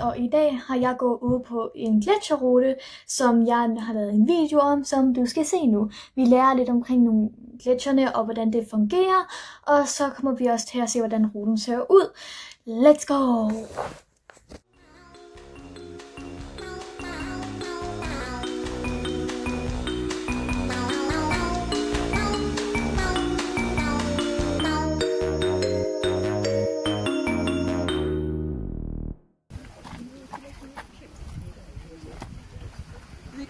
og i dag har jeg gået ude på en gletsjerrute, som jeg har lavet en video om, som du skal se nu. Vi lærer lidt omkring nogle gletsjerne og hvordan det fungerer, og så kommer vi også til at se, hvordan ruten ser ud. Let's go!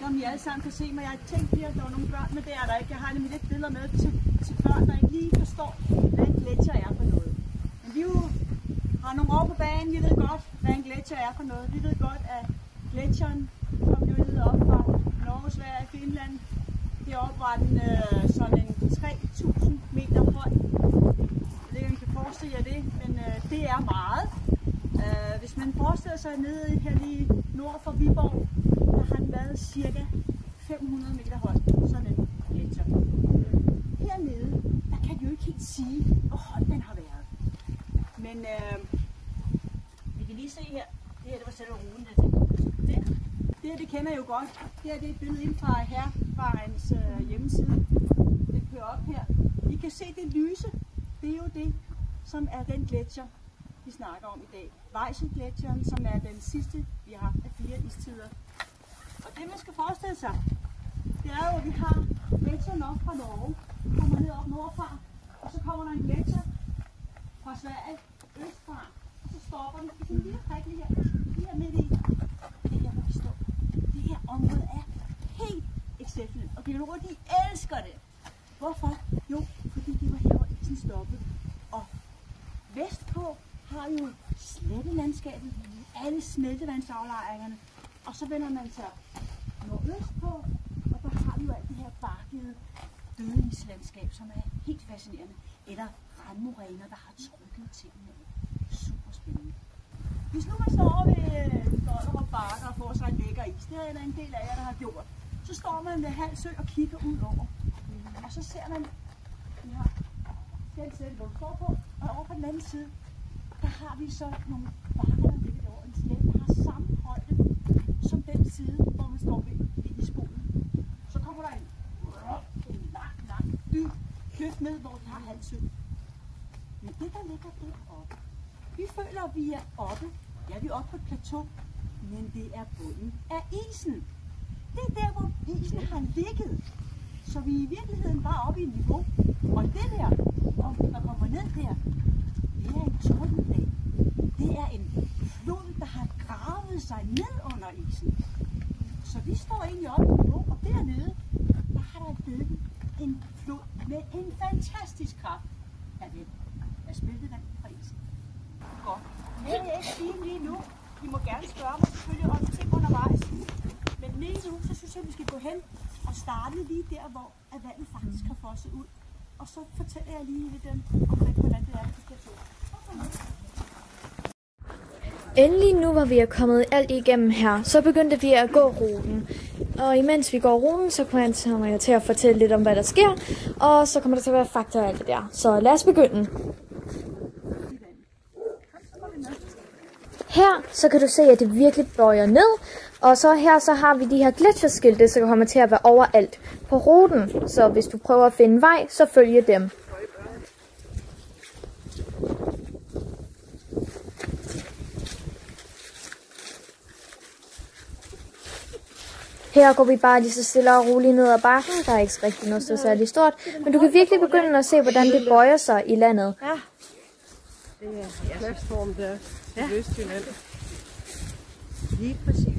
Om I alle sammen kan se mig. Jeg har tænkt lige, at der var nogle børn, men det er der ikke. Jeg har nemlig lidt billeder med til børn, der ikke lige forstår, hvad en gletsjer er for noget. Men vi jo har nogle år på banen. Vi ved godt, hvad en gletsjer er for noget. Vi ved godt, at gletsjeren kom jo ned op fra Norge, Sverige, Finland. Deroppe var den sådan en 3.000 meter høj. Jeg ved ikke, om I kan forestille jer det, men det er meget. Hvis man forestiller sig nede her lige nord for Viborg, der har den været cirka 500 meter høj, sådan en gletsjer. Hernede, der kan de jo ikke helt sige, hvor høj den har været. Men vi kan lige se her, det her det var selve ruten, det her det kender jeg jo godt. Det her det er et billede ind fra Hervejens hjemmeside. Det kører op her. I kan se det lyse, det er jo det, som er den gletsjer, vi snakker om i dag. Vejselgletsjeren, som er den sidste, vi har haft af 4 istider. Og det man skal forestille sig, det er jo, at vi har gletsjeren op fra Norge, kommer ned op nordfra, og så kommer der en gletsjer fra Sverige østfra, og så stopper den i sådan en lille prik lige her midt i. Det her, hvor vi står. Det her område er helt exceptionelt, og biologer de elsker det. Hvorfor? Jo, fordi det var her, hvor isen stoppede. Og vestpå har jo slettelandskabet, alle smeltevandsaflejringerne, og så vender man sig nordøst på, og der har vi jo alt det her barkede dødeislandskab, som er helt fascinerende. Eller randmoræner, der har trykket tingene. Super spændende. Hvis nu man står ved Dollerup Bakker og får sig en lækker is, det er der en del af jer, der har gjort, så står man ved halv sø og kigger ud over. Og så ser man, vi har den sætte, hvor vi står på, og over på den anden side, der har vi så nogle bakker, der ligger derovre. En slette, der har samme højde som den side, hvor man står ved isboden. Så kommer der en lang, dyb kløft ned, hvor vi har halvsø. Men det, der ligger deroppe, vi føler, at vi er oppe. Ja, vi er oppe på et plateau, men det er bunden af isen. Det er der, hvor isen har ligget. Så vi i virkeligheden bare oppe i et niveau. Og det der, der kommer ned der, det er en tordendag. Det er en flod, der har gravet sig ned under isen. Så vi står egentlig oppe på niveau, og dernede, der har der løbet en flod med en fantastisk kraft af vind. Af smeltevand fra isen. Godt. Det vil jeg ikke sige lige nu. I må gerne spørge mig selvfølgelig om ting undervejs. Men lige nu, så synes jeg, at vi skal gå hen og starte lige der, hvor vandet faktisk har fosset ud. Og så fortæller jeg lige lidt omkring, hvordan det er på plateau. Endelig nu, hvor vi er kommet alt igennem her, så begyndte vi at gå ruten. Og imens vi går ruten, så kommer jeg til at fortælle lidt om, hvad der sker. Og så kommer der til at være fakta og alt det der. Så lad os begynde. Her så kan du se, at det virkelig bøjer ned. Og så her så har vi de her gletsjerskilte, som kommer til at være overalt på ruten. Så hvis du prøver at finde vej, så følge dem. Her går vi bare lige så stille og roligt ned ad bakken. Der er ikke rigtig noget så særligt stort. Men du kan virkelig begynde at se, hvordan det bøjer sig i landet. Ja. Det er platform der i Vestjylland. Lige præcis.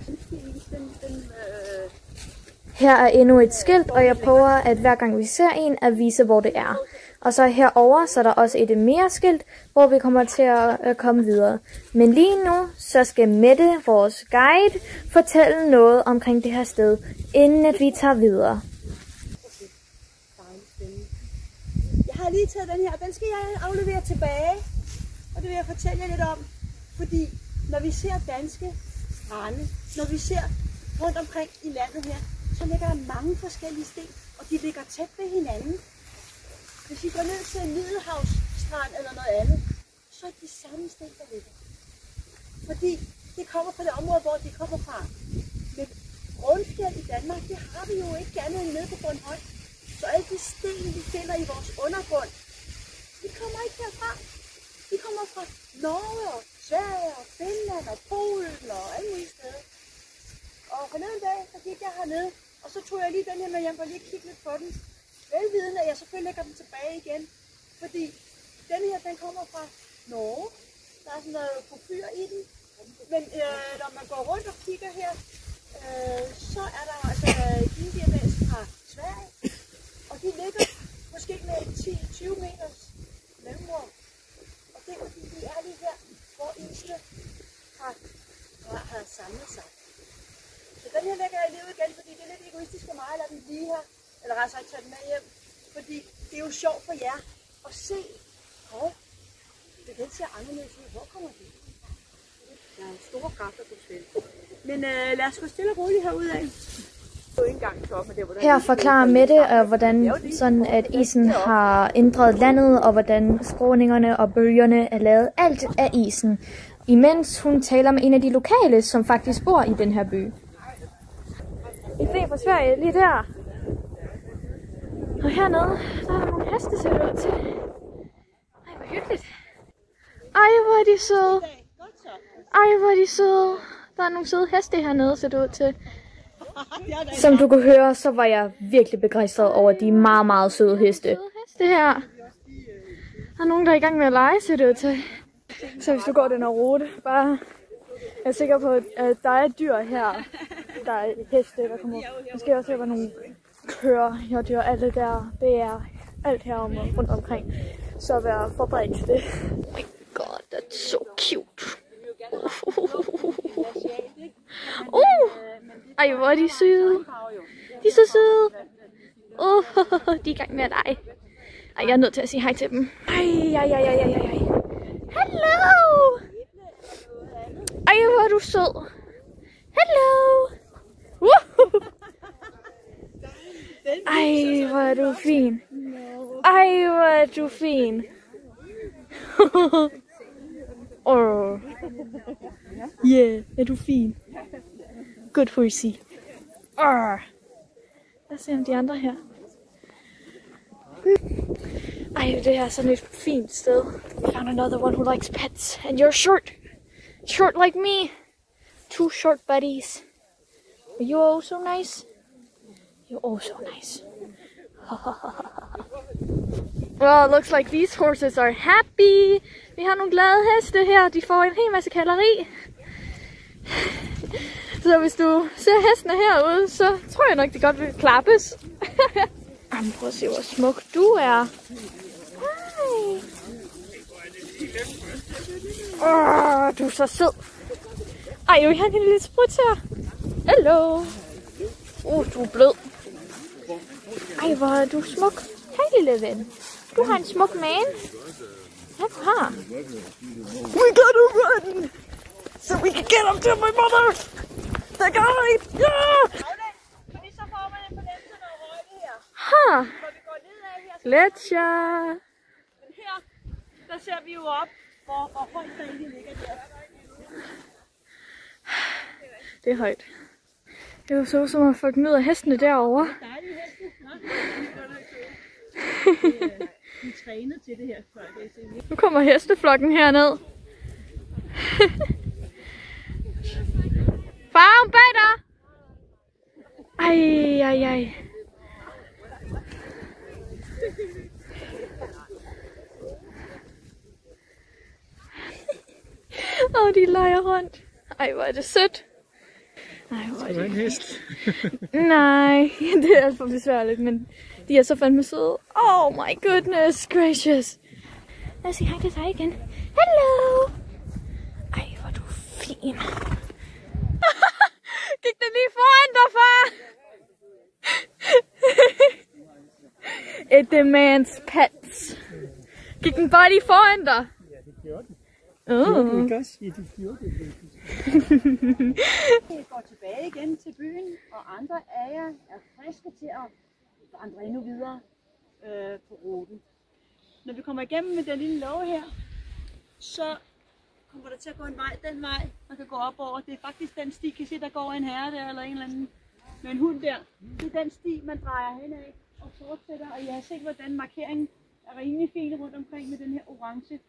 Her er endnu et skilt, og jeg prøver, at hver gang vi ser en, at vise, hvor det er. Og så herover så er der også et mere skilt, hvor vi kommer til at komme videre. Men lige nu, så skal Mette, vores guide, fortælle noget omkring det her sted, inden at vi tager videre. Jeg har lige taget den her, den skal jeg aflevere tilbage, og det vil jeg fortælle jer lidt om. Fordi når vi ser danske strande, når vi ser rundt omkring i landet her, så ligger der mange forskellige sten, og de ligger tæt ved hinanden. Hvis vi går ned til en Middelhavsstrand eller noget andet, så er det de samme sten, der ligger. Fordi det kommer fra det område, hvor de kommer fra. Men grundfjeld i Danmark, det har vi jo ikke andet end nede på Bornholm. Så alle de sten, vi finder i vores undergrund, de kommer ikke herfra. De kommer fra Norge og Sverige og Finland og Polen og alle mulige steder. Og forleden dag, så gik jeg hernede, og så tog jeg lige den her med hjem og lige kiggede lidt på den. Velvidende, at jeg selvfølgelig lægger den tilbage igen. Fordi den her, den kommer fra Norge. Der er sådan noget porfyr i den. Men når man går rundt og kigger her, så er der altså gindiavæs fra Sverige. Og de ligger måske med 10-20 meters mellemrum. Og det er fordi, de er lige her, hvor isene har samlet sig. Så den her lægger jeg lige ud igen, fordi det er lidt egoistisk for mig at lade den blive her. Eller ret sagt tage den med hjem. Fordi det er jo sjovt for jer at se. Den ser anderledes ud. Hvor kommer det? Der er store kræfter på spil. Men lad os gå stille og roligt herudad. Her forklarer Mette, hvordan sådan at isen har ændret landet, og hvordan skråningerne og bølgerne er lavet alt af isen. Imens hun taler med en af de lokale, som faktisk bor i den her by. I se fra Sverige, lige der. Og hernede, der er nogle heste, ser det ud til. Ej, hvor hyggeligt. Ej, hvor er de søde. Ej, hvor er de søde. Der er nogle søde heste hernede, ser det ud til. Som du kunne høre, så var jeg virkelig begejstret over de meget, meget søde heste. Det her. Der er nogen, der er i gang med at lege, ser det ud til. Så hvis du går den her rute, bare jeg er sikker på, at der er dyr her. Der er heste, der kommer. Måske også her var nogle køer, dyr, alt det der. Det er alt her rundt omkring. Så vær forberedt til det. Oh my god, that's so cute. Ej, hvor er de søde. De er så søde. De er i gang med at lege. Ej, jeg er nødt til at sige hej til dem. Ej. Hello! Ej, hvor er du sød. Hello! Ej, hvor er du fin. Ej, hvor er du fin. Yeah, er du fin. Good pussy. Lad os se om de andre her. Ej, det er sådan et fint sted. I found another one who likes pets. And you're short. Short like me. Two short buddies. Are you also nice? You're also nice. Well, looks like these horses are happy. Vi har nogle glade heste her. De får en hel masse kalorie. Så hvis du ser hestene herude, så tror jeg nok, de godt vil klappes. Jamen, prøv at se, hvor smuk du er. Hej. Du er så sød. Ej, jeg vil have en lille sprut her. Hello. Du er blød. Ej, hvor er du smuk. Hej, lille ven. Du har en smuk man. Ja, du har. We gotta run! So we can get up to my mother! The guide! Yeah! Fordi så får man en fornemmelse, når røget her. Ha! Når vi går nedad her, Gletscher! men her, der ser vi jo op, hvor højt der egentlig ligger der. Det er højt. Det var så som at få den ud af hestene derovre. Dejlige heste. De er trænet til det her, før det er Nu kommer hesteflokken herned. Far, hun bag dig! Ej. De leger rundt. Ej, hvor er det sødt. Ej, hvor er det en hest. Nej, det er alt for besværligt, men de er så fandme søde. Oh my goodness gracious. Lad os sige hej til dig igen. Hello! Ej, hvor er du fin. Gik den lige foran dig, far? It demands pets. Gik den bare lige foran dig? Ja, det gjorde den. Det kan også sige, det gjorde det. Vi går tilbage igen til byen, og andre af jer er friske til at vandre endnu videre på ruten. Når vi kommer igennem med den lille låge her, så kommer der til at gå en vej, den vej, man kan gå op over. Det er faktisk den sti, kan I se, der går en herre der, eller en eller anden med en hund der. Det er den sti, man drejer henad og fortsætter, og jeg har set, hvordan markeringen er rimelig fin rundt omkring med den her orange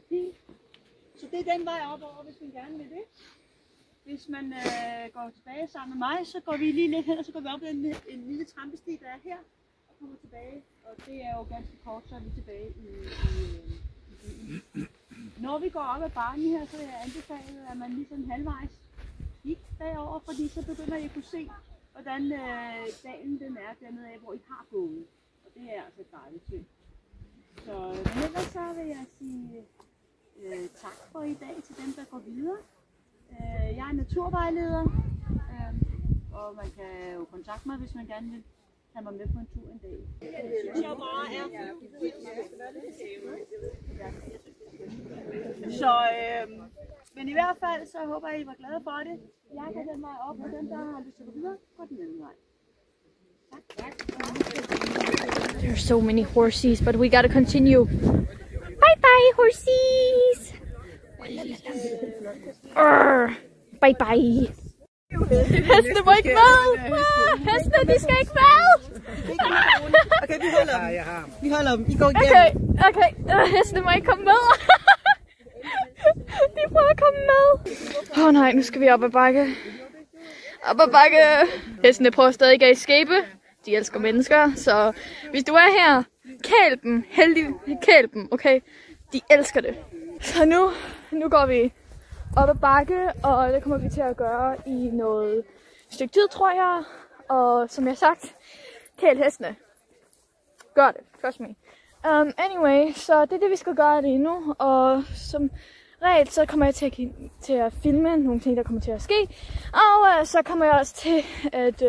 pil. Så det er den vej op over, hvis man gerne vil det. Hvis man går tilbage sammen med mig, så går vi lige lidt hen, og så går vi op ad en lille trampesti, der er her, og kommer tilbage. Og det er jo ganske kort, så er vi tilbage i byen. Når vi går op ad bakken her, så er jeg anbefalet, at man lige sådan halvvejs gik derover, fordi så begynder I at kunne se, hvordan dalen den er dernede af, hvor I har gået. Og det er altså et dejligt syn. Så ellers så vil jeg sige tak for i dag til dem, der går videre. Jeg er naturvejleder, og man kan jo kontakte mig, hvis man gerne vil have mig med på en tur en dag. Det synes jeg bare er så, men i hvert fald så håber jeg, I var glade for det. Jeg kan den vej op, og dem, der har lyst til at gå videre, går den anden vej. Tak. There are so many horses, but we gotta continue. Bye bye, horses! Bye bye. Hestene må ikke med! Hestene, de skal ikke med! Okay, vi holder dem. Vi holder dem. I går igennem. Okay. Hestene må ikke komme med. De prøver at komme med. Nej, nu skal vi op ad bakke. Op ad bakke. Hestene prøver stadig at escape. De elsker mennesker, så hvis du er her, kæl dem. Heldig, kæl dem, okay? De elsker det. Så nu går vi op ad bakke, og det kommer vi til at gøre i noget stykke tid, tror jeg. Og som jeg har sagt, kæl hestene. Gør det, trust me. Anyway, så det er det, vi skal gøre lige nu. Og som regel, så kommer jeg til at filme nogle ting, der kommer til at ske. Og så kommer jeg også til at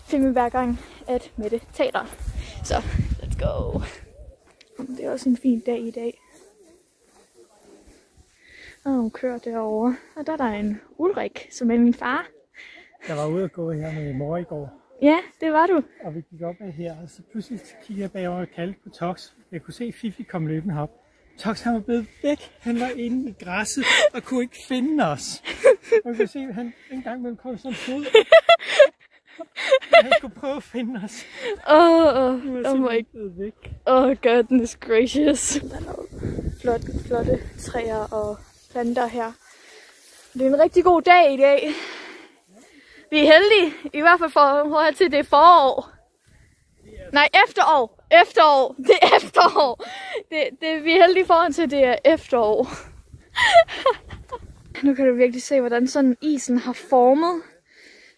filme hver gang, at Mette taler. Så, let's go. Det er også en fin dag i dag. Og hun kører derovre. Og der er en Ulrik, som er min far. Jeg var ude og gå her med mor i går. Ja, det var du. Og vi gik op ad her, og så pludselig kiggede jeg bagover og kaldte på Tox. Jeg kunne se Fifi komme løbende op. Tox, han var blevet væk. Han var inde i græsset og kunne ikke finde os. Og vi kunne se, at han en gang imellem kom sådan fod. Han skulle prøve at finde os. Oh goodness gracious. Der er noget flotte træer og planter her. Det er en rigtig god dag i dag. Vi er heldige, i hvert fald for at til det forår. Nej, efterår. Efterår. Det er efterår. Vi er heldige for til det er efterår. Nu kan du virkelig se, hvordan sådan isen har formet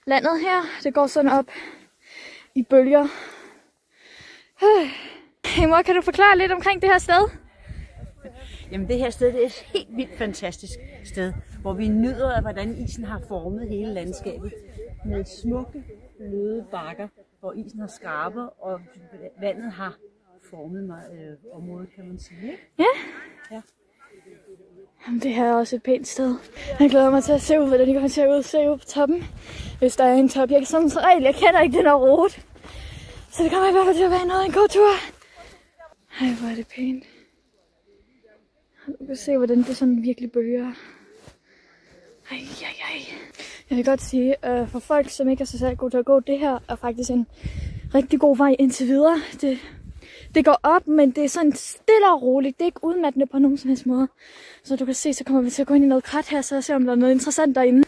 landet her. Det går sådan op i bølger. Hey mor, kan du forklare lidt omkring det her sted? Jamen det her sted, det er et helt vildt fantastisk sted, hvor vi nyder af, hvordan isen har formet hele landskabet. Med smukke, bløde bakker, hvor isen har skraber, og vandet har formet området, kan man sige. Ikke? Ja. Jamen, det her er også et pænt sted. Jeg glæder mig til at se ud, hvordan det kommer til at se ud på toppen. Hvis der er en top. Jeg kender ikke den her rute. Så det kommer i hvert fald til at være en god tur. Ej, hvor er det pænt. Du kan se, hvordan det sådan virkelig bølger. Ej. Jeg vil godt sige, for folk, som ikke er så særlig gode til at gå, det her er faktisk en rigtig god vej indtil videre. Det går op, men det er sådan stille og roligt. Det er ikke udmattende på nogen som helst måde. Så du kan se, så kommer vi til at gå ind i noget krat her, så se om der er noget interessant derinde.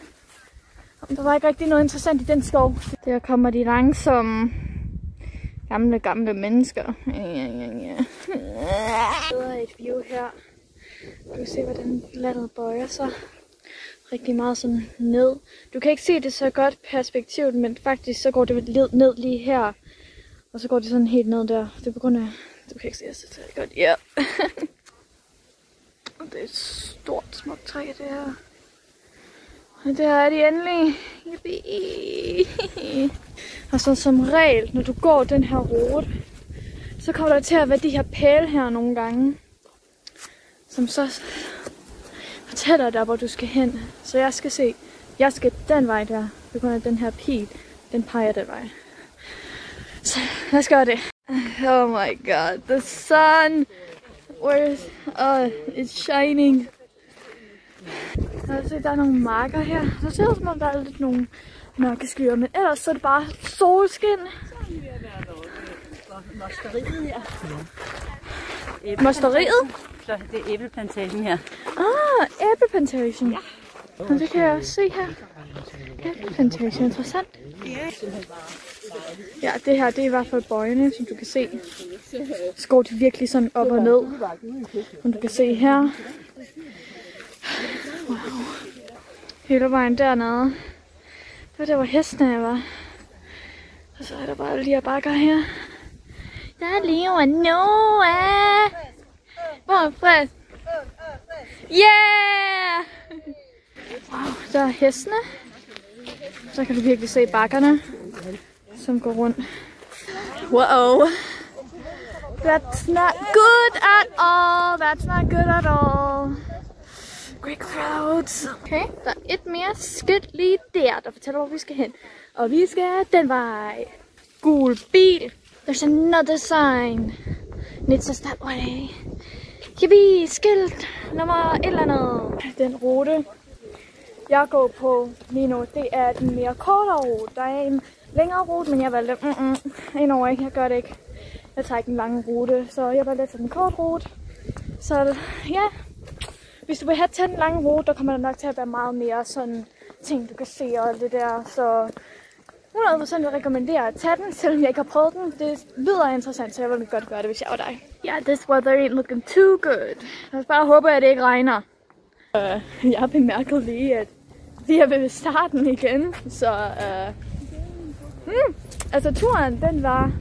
Der var ikke rigtig noget interessant i den skov. Der kommer de langsomme gamle mennesker. Ja. Der er et view her. Du kan se, hvordan landet bøjer sig rigtig meget sådan ned. Du kan ikke se det så godt perspektivet, men faktisk så går det ned lige her. Og så går det sådan helt ned der. Det er på grund af... Du kan ikke se det så godt. Ja. Det er et stort smukt træ, det her. Og der er de endelig. Yippie. Og så som regel, når du går den her rute, så kommer der til at være de her pæle her nogle gange. Som så fortæller dig, hvor du skal hen. Så jeg skal den vej der. På grund af den her pil. Den peger den vej. Så lad os gøre det. Oh my god, the sun! It's shining. Altså, der er nogle marker her. Så ser det som om, der er lidt nogle mørke skyer, men ellers så er det bare solskin. Mosteriet her. Mosteriet? Så det er æbleplantagen her. Ah, æbleplantagen. Ja. Og det kan jeg også se her. Æbleplantagen, interessant. Ja, det her det er i hvert fald bøjene, som du kan se. Så går de virkelig sådan op og ned. Som du kan se her. Wow. Hele vejen dernede. Det var der, hvor hestene var. Og så er der bare alle de her bakker her. Der lever Noah. Hvor er Fred? Yeah! Wow, der er hestene. Så kan du virkelig se bakkerne, som går rundt. Wow. That's not good at all. That's not good at all. Great crowds. Okay, der er et mere skilt lige der fortæller, hvor vi skal hen. Og vi skal den vej. Gul bil. There's another sign. And it says that way. Yippie, skilt nummer et eller andet. Den rute, jeg går på lige nu, det er den mere kortere rute. Der er en længere rute, men jeg valgte indover ikke. Jeg gør det ikke. Jeg tager ikke en lang rute, så jeg valgte at tage den korte rute. Så ja, hvis du vil have taget den lange rute, der kommer der nok til at være meget mere sådan ting, du kan se og alt det der. Så 100% vil rekommendere at tage den, selvom jeg ikke har prøvet den. Det lyder interessant, så jeg ville godt gøre det, hvis jeg var dig. Yeah, this weather ain't looking too good. Jeg bare håber, at det ikke regner. Jeg har bemærket lige, at vi er ved starten igen. Så altså turen, den var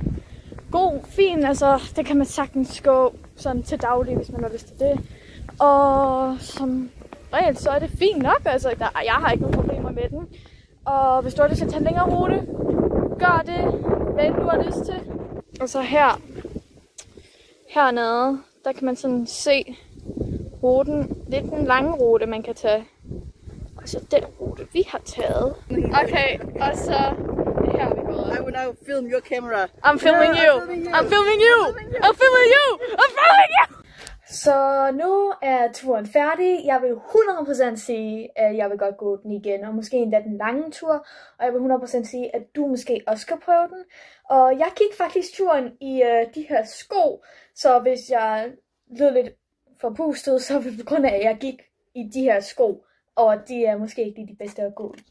god, fin. Altså det kan man sagtens gå sådan til daglig, hvis man har lyst til det. Og som regel, så er det fint nok. Altså jeg har ikke nogen problemer med den. Og hvis du har lyst til at tage en længere rute, gør det, hvad du har lyst til. Og så hernede, der kan man sådan se ruten, lidt den lange rute, man kan tage. Og så den rute, vi har taget. Okay, og så det her, vi går. I will now film your camera. I'm filming you! I'm filming you! I'm filming you! I'm filming you! Så nu er turen færdig. Jeg vil 100% sige, at jeg vil godt gå den igen, og måske endda den lange tur. Og jeg vil 100% sige, at du måske også skal prøve den. Og jeg gik faktisk turen i de her sko, så hvis jeg lød lidt forpustet, så var det på grund af, at jeg gik i de her sko, og de er måske ikke de bedste at gå i.